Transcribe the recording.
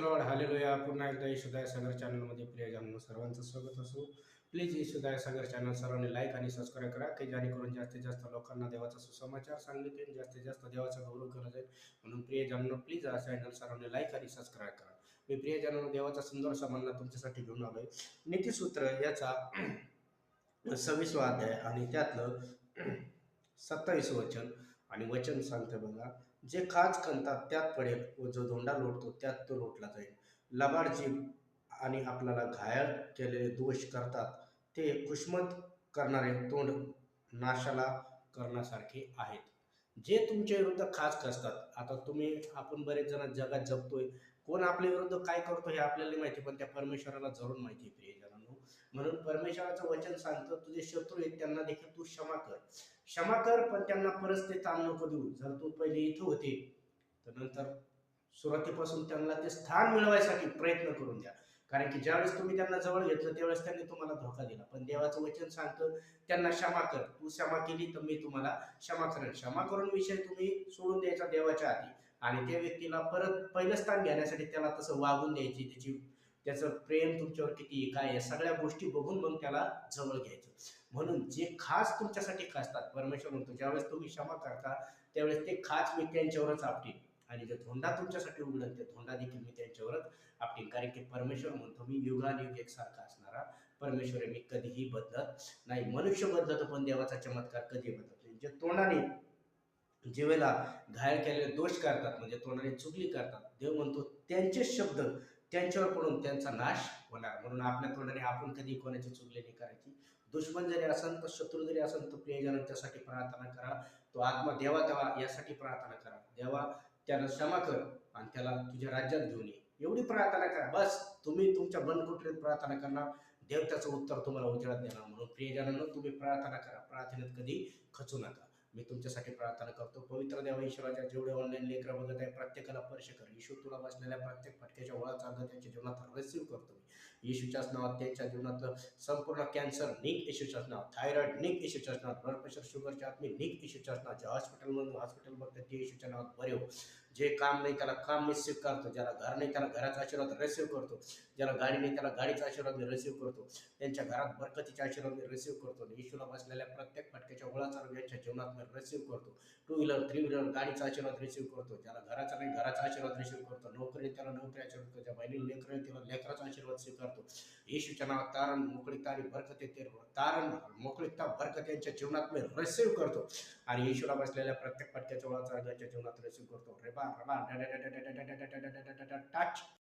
Lord hallelujah. पुन्हा एकदा येशूदाय सागर चॅनलमध्ये प्रियजनांनो सर्वांचं स्वागत असो. प्लीज येशूदाय सागर चॅनल सर्वांनी लाईक आणि सबस्क्राईब करा की जेणेकरून जास्तीत जास्त लोकांना देवाचा सुसमाचार सांगण्यात येईल, जास्तीत जास्त देवाचा गौरव केला जाईल. म्हणून प्रियजनांनो प्लीज हा चॅनल सर्वांनी लाईक आणि सबस्क्राईब करा. मी प्रियजनांनो देवाचा सुंदरसा म्हणणं तुमच्यासाठी घेऊन आलोय. नीतिसूत्र याचा 26वा अध्याय आणि त्यातलं 27 वचन आणि वचन सांगते बघा. जे खाच खणतात त्यात पडेल व जो धोंडा लोटतो त्यात तो लोटला जाईल. लबाड जीभ आणि आपल्याला घायल केलेले दोष करतात ते खुशमत करणारे तोंड नाशाला करण्यासारखे आहेत. जे तुमच्या विरुद्ध खाच खसतात, आता आपण बरेच जण जगात जगतोय, कोण आपल्या विरुद्ध काय करतो हे आपल्याला नाही माहिती, पण त्या परमेश्वराला जरूर माहिती आहे प्रियजनांनो. म्हणून परमेश्वराचं वचन सांगतं, तुझे शत्रू आहेत त्यांना देखील तू क्षमा कर. क्षमा कर, पण त्यांना परत ते ताण नको देऊ. जर तू पहिले इथं होते तर नंतर सुरुवातीपासून त्यांना ते स्थान मिळवायसाठी प्रयत्न करून द्या. कारण की ज्यावेळेस तुम्ही त्यांना जवळ घेतलं त्यावेळेस त्यांनी तुम्हाला धोका दिला. पण देवाचं वचन सांगतं त्यांना क्षमा कर. तू क्षमा केली तर मी तुम्हाला क्षमा करेन. क्षमा करून विषय तुम्ही सोडून द्यायचा देवाच्या आधी आणि त्या व्यक्तीला परत पहिलं स्थान घेण्यासाठी त्याला तसं वागून द्यायची, त्याचं प्रेम तुमच्यावर किती काय या सगळ्या गोष्टी बघून मग त्याला जवळ घ्यायचं. म्हणून जे खास तुमच्यासाठी खासतात, परमेश्वर म्हणतो ज्यावेळेस तुम्ही क्षमा करता त्यावेळेस ते खास मी त्यांच्यावरच आपटीन आणि जे धोंडा तुमच्यासाठी उघडल ते धोंडा देखील मी त्यांच्यावरच आपटीन. कारण की परमेश्वर म्हणतो मी युगानुयुग एकसारखा असणारा परमेश्वर आहे, मी कधीही बदलत नाही. मनुष्य बदलतो पण देवाचा चमत्कार कधी बदलत नाही. जे तोंडाने जीवेला घायल केलेले दोष करतात, म्हणजे तोंडाने चुगली करतात, देव म्हणतो त्यांचे शब्द त्यांच्यावर पडून त्यांचा नाश होणार. म्हणून आपल्या तोंडाने आपण कधी कोणाची चुगली नाही करायची. दुश्मन जरी असेल तर शत्रू जरी असेल तर प्रियजन त्यासाठी प्रार्थना करा. तो आत्मा देवा तेव्हा यासाठी प्रार्थना करा, देवा त्याला क्षमा कर आणि त्याला तुझ्या राज्यात घेऊन ये, एवढी प्रार्थना करा. बस तुम्ही तुमच्या बनकुटरीत प्रार्थना करणार, देव त्याचं उत्तर तुम्हाला उजळत देणार. म्हणून प्रियजनांनो तुम्ही प्रार्थना करा, प्रार्थनेत कधी खचू नका. मी तुमच्यासाठी प्रार्थना करतो. पवित्र देवा ईश्वराच्या जेवढे ऑनलाईन लेकरं बघत आहे प्रत्येकाला स्पर्श कर. येशू तुला बसलेल्या प्रत्येक फटक्याच्या ओळाचा अंग त्यांच्या जीवनात रिसीव्ह करतो मी येशूच्याच नावात. त्यांच्या जीवनात संपूर्ण कॅन्सर निघ येशूच्याच नाव, थायरॉइड निघ येशूच्याच नाव, ब्लड प्रेशर शुगरच्या आत्मी निघ येशूच्याच नाव. ज्या हॉस्पिटल बघतात ते येशूच्या नावात बरे हो. जे काम नाही त्याला काम मी रिसीव्ह करतो, ज्याला घर नाही त्याला घराचा आशीर्वाद रिसीव्ह करतो, ज्याला गाडी नाही त्याला गाडीचा आशीर्वाद मी रिसीव्ह करतो, त्यांच्या घरात बरकतीचा आशीर्वाद मी रिसीव्ह करतो. येशूला बसलेल्या प्रत्येक फटक्याच्या ओळाचा यांच्या जीवनात मी रिसीव्ह करतो. 2 व्हीलर 3 व्हीलर गाडीचा आशीर्वाद रिसीव्ह करतो, ज्याला घराचा नाही घराचा आशीर्वाद रिसीव्ह करतो, नोकरी त्याला नोकरी आशीर्वाद करतो, ज्या बहिणीला लेकर आहे त्याला लेकराचा आशीर्वाद स्वीकारतो. येशूच्या नावात तारण मोकळीकता आणि बरकत येते, तारण मोकळीकता बरकत यांच्या जीवनात मी रिसीव्ह करतो. आणि येशूला बसलेल्या प्रत्येक फटक्याच्या ओळाचा यांच्या जीवनात रिसीव्ह करतो. रेबा रबा टच